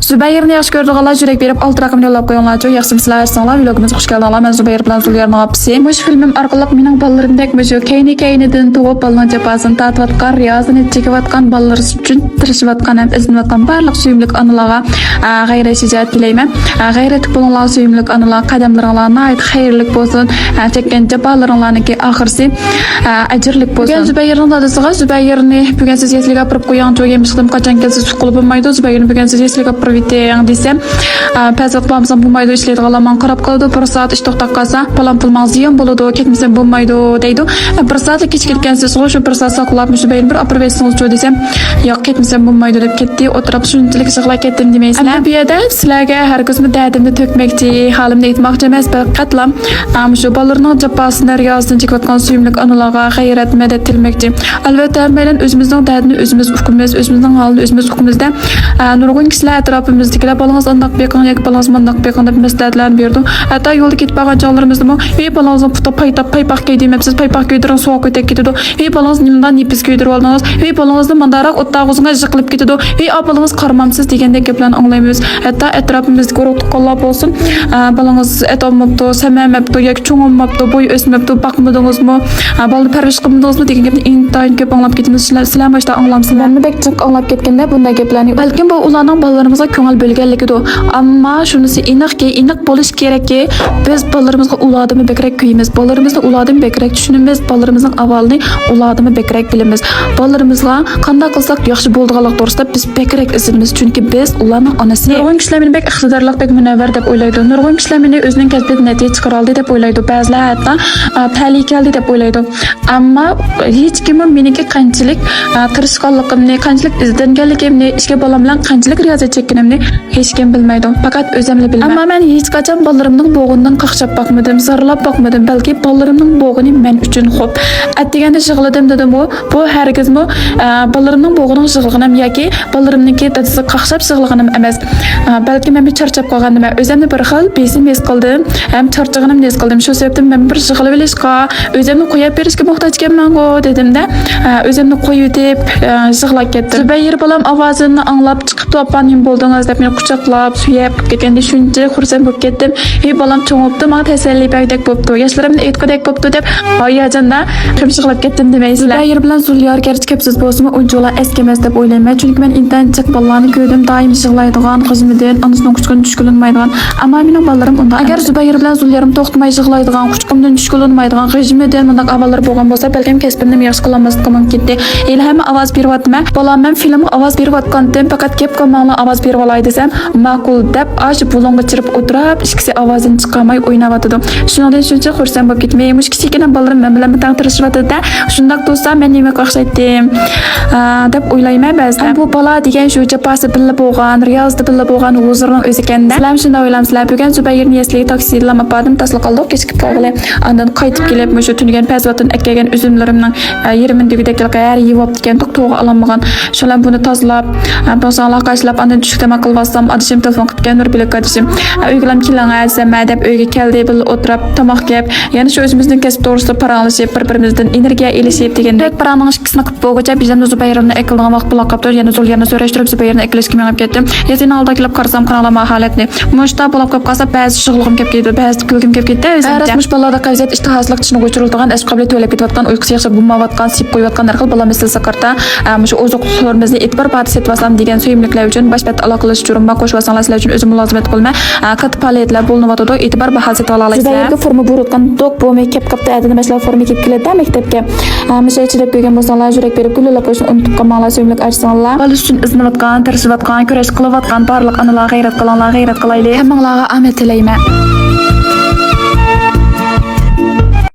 Zübeyirni yaxshi ko'rdiganlar yurek berib 6 raqamni yo'llab qo'yinglar. Yaxshi sizlar arsanglar, vlogimizga xush keldinglar. Men Zübeyir bilan Zuliyarning opasi. Mush filmim orqali mening bolalarimdek mushu kayni-kaynidan tug'ib ballan japasini tatiyotgan, riyozini chekayotgan bolalar uchun tirishayotgan ham izinayotgan barliq suyimlik onalarga g'ayrat shijoat tilayman. G'ayrat bo'linglar suyimlik onalar, qadamlaringlar nihoyat xayrli bo'lsin. Chekkan japalaringlarniki oxirsi ajrlik bo'lsin. Zübeyirning dadasiga Zübeyirni bugun siz yesliga olib qo'ying, joyga mislim qachon kelsa suqilib bo'lmaydi. Zübeyirni bugun siz yesliga proviting desem pazat bo'lmasam bo'lmaydi ishlaydiganlar men qarab qoldi. 1 soat ish to'xtab qolsa palam pulman ziyon bo'ladi, ketmasam bo'lmaydi deydi. 1 soat kech ketgansiz shu 1 soat saqlab Zübeyir bir operatsiya deysen yo'q ketmasam bo'lmaydi deb ketdi. O'tirib shunchalik yig'lab ketdim demaysizlar. Bu yerda sizlarga har kuzmi dardimni to'kmoqchi, holimni aytmoqchi emas, faqatlam shu bolalarning jabbasini riyozdan chekayotgan suyimlik onalarga g'ayrat madad tilmoqchi. Albatta men o'zimizning dardini o'zimiz uqimiz, o'zimizning holini o'zimiz uqimizda nurg'un kishilar atrofimizdagilar bolangiz undoq beqon yoki bolangiz bundoq beqon deb maslahatlarni berdi. Hatto yo'lda ketib qolgan chog'larimizda ey bolangizni puta paypaq kiydirmabsiz, paypaq kiydirgan suv ko'tib ketadi. Ey bolangiz nimdan nipis kiydirib oldingiz? Ey bolangizni mandaroq o'tdag'izga yiqilib ketadi. Ey bolangiz qaramamsiz degandek gaplarni anglaymiz. Hatto atrofimizda qo'rqitganlar bo'lsin. Bolangiz etomabdi, samamabdi yoki cho'ngmabdi, bo'y o'smabdi, baqmadingizmi? Bolani parvarish qilmadingizmi degan gapni intayin ko'p anglab ketamiz. Sizlar boshda anglamsizlar. Men bekchiq anglab ketganda bunday gaplarni balkim bu ularning bolalarimizga ko'ngil bo'lganligidir. Ammo shunisi aniq bo'lish kerakki, biz bolalarimizga ularni bekrak kuyimiz, bolalarimizni ularni bekrak tushunimiz, bolalarimizning avolini ularni bekrak bilamiz. Bolalarimizga qanday qilsak yaxshi bo'ladiganlik to'g'risida biz bekrak izimiz, chunki biz ularning onasi. Nurg'un kishilar meni bek iqtidorli, bek munavvar deb o'ylaydi. Nurg'un kishilar meni o'zining kasbidan natija chiqara oldi deb o'ylaydi. Ba'zilar hatto ta'lim keldi deb o'ylaydi. Ammo hech kim meniki qanchalik tirishqonligimni, qanchalik izlanganligimni, ishga bolam bilan qanchalik riyozat chekkanimni hech kim bilmaydi. Faqat o'zimla bilaman. Ammo men hech qachon bolalarimning bo'g'inidan qaqshab boqmadim, zarlab boqmadim, balki bolalarimning bo'g'ini men uchun xo'p. Atdiganda yig'ladim dedim bu hargizmi bolalarimning bo'g'inining yig'lig'inim yoki bolalarimniki dadasi qaqshab yig'lig'inim emas. Balki men charchab qolgandim. O'zimni bir xil besim his qildim, ham charchaganimni his qildim. Shu sababdan men bir yig'lab olishga, o'zimni qo'yib berishga muhtoj ekanman-ku dedimda, o'zimni qo'yib deb yig'lab ketdim. Zübeyir bolam ovozini anglab chiqib to'panim bo'ldingiz deb meni quchoqlab, suyab ketganda shunchalik xursand bo'lib ketdim. Ey bolam cho'ngibdi, menga tasalli bagdek bo'pti, yoshlarimni aytqadek bo'pti deb hayajonda yig'lab ketdim demaysizlar. Zübeyir bilan Zuliyar garchi kapsiz bo'lsa-mu, unchalar eskimas deb o'ylayman. Chunki men intanchiq bolalarni ko'rdim, doim yig'laydigan, qizimidan onasining quchqini tushkunlanmaydigan. Ammo mening bolalarim unda agar Zübeyir bilan Zuliyarım to'xtamay yig'laydigan, quchqimdan tushkunlanmaydigan, qizimidan bunday avvallar bo'lgan bo'lsa, balkim kasbimni yaxshi qilolmasligim mumkin. Ilham ovoz beryapman. Bolam men filmga ovoz beryapgandim, faqat kep qolmanglar ovoz berib olay desam, ma'qul deb ash bulonga chirib o'tirib, ikkisi ovozini chiqarmay o'ynayotdi. Shundan shuncha xursand bo'lib ketmaymish, kichkina bolalarim men bilan taqtirishibdi-da, shundoq do'stlar men nima qilsaydim deb o'ylayman ba'zan. Bu bola degan shu japasi billa bo'lgan, riyozda billa bo'lgan huzurning o'zi ekanda. Sizlar shunday o'ylamsizlar. Bugun Zübeyirni yesliga taksidan olib tasliq qildik, kechikib qoldi. Andan qaytib kelib, shu tungan pazvatdan akkagan üzümlerimning yerimin degidek qiyar yeyib degan to'g'ri olmagan. Shular buni tozalab, bozorga qashlab, andan tushukdama qilsam, adishim telefon qilib kelgan bir adishim. Uygalam kelangasam deb uyga keldi, bil o'tirib tomoq yeb, yana shu o'zimizning kasb to'g'risida paranglashib, bir-birimizdan energiya elishib degandek paranglish qismi qilib bo'lguncha bizning Zübeyirni ekilgan vaqt bilan qolib turib, yana Zuliyarni so'rashtirib Zübeyirni ekilishga menib ketdim. Yana oldiga kelib qarsam kanalama holatni. Mushta bo'lib qolib qolsa, ba'zi shug'ulg'im kelib ketdi, ba'zi kulgim kelib ketdi. Rasmish bolalarda qavziyat ishtihoslik tishni o'chirilgan, asqobli to'lab ketayotgan, uyqusi yaxshi bo'lmayotgan, sip qo'yayotgan har xil bola misl sakarta, shu ozuqlarimizni e'tibor parti setvasam degan suyimliklar uchun boshbat aloqalash uchun qo'shib olsanglar uchun o'zim mulozimat qilma. Katta faoliyatlar bo'linayotdi, e'tibor bahasida ola olasizlar. Zübeyirga forma bo'rotgan dok bu maktab qapda adini masala forma kelib keladi maktabga. Misha deb qo'ygan bo'lsanglar, yurak berib gullar qo'yishni unutib qolmanglar, suyimlik archsanglar. Bola uchun iznayotgan, tirishayotgan, kurash qilayotgan barliq onalar g'ayrat qilinglar, g'ayrat qilaylik. Hammanglarga omad tilayman.